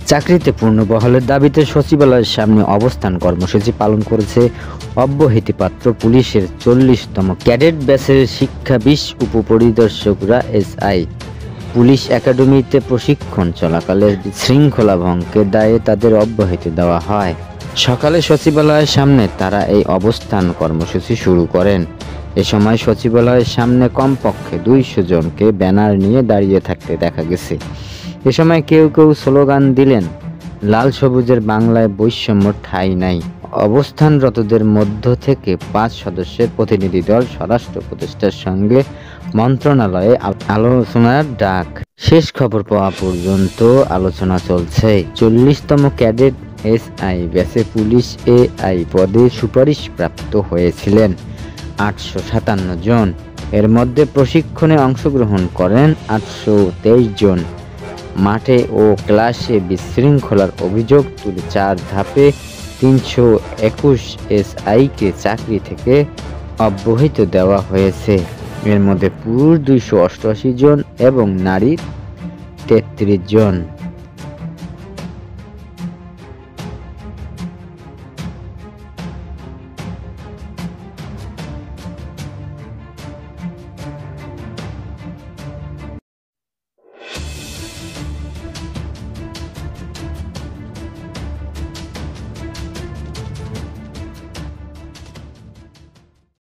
চাকরিতে পূর্ণবহালের দাবিতে সচিবালয়ের সামনে অবস্থান কর্মসূচি পালন করেছে অব্যাহতিপ্রাপ্ত পুলিশের 40তম ক্যাডেট ব্যাচের শিক্ষা 20 উপপরিদর্শকরা। এসআই পুলিশ একাডেমিতে প্রশিক্ষণ চলাকালে শৃঙ্খলা ভঙ্গের দায়ে তাদের অব্যাহতি দেওয়া হয়। সকালে সচিবালয়ের সামনে তারা এই অবস্থান কর্মসূচি শুরু করেন। এ সময় সচিবালয়ের সামনে কমপক্ষে 200 জনকে ব্যানার নিয়ে দাঁড়িয়ে থাকতে দেখা গেছে। এ সময় কেউ কেউ স্লোগান দিলেন, লাল সবুজের বাংলায় বৈষম্য ঠাঁই নাই। অবস্থানরতদের মধ্য থেকে 5 সদস্যের প্রতিনিধি দল স্বরাষ্ট্র উপদেষ্টার সঙ্গে মন্ত্রণালয়ে আলোচনার ডাক। শেষ খবর পাওয়া পর্যন্ত আলোচনা চলছে। 40তম ক্যাডেট এসআই ব্যাচে পুলিশ এআই পদে সুপারিশপ্রাপ্ত হয়েছিলেন 857 জন। এর মধ্যে প্রশিক্ষণে অংশগ্রহণ করেন 823 জন। মাঠে ও ক্লাসে বিশৃঙ্খলার অভিযোগ তুলে 4 ধাপে 321 এসআইকে চাকরি থেকে অব্যাহতি দেওয়া হয়েছে। এর মধ্যে পুরুষ 288 জন এবং নারী 33 জন।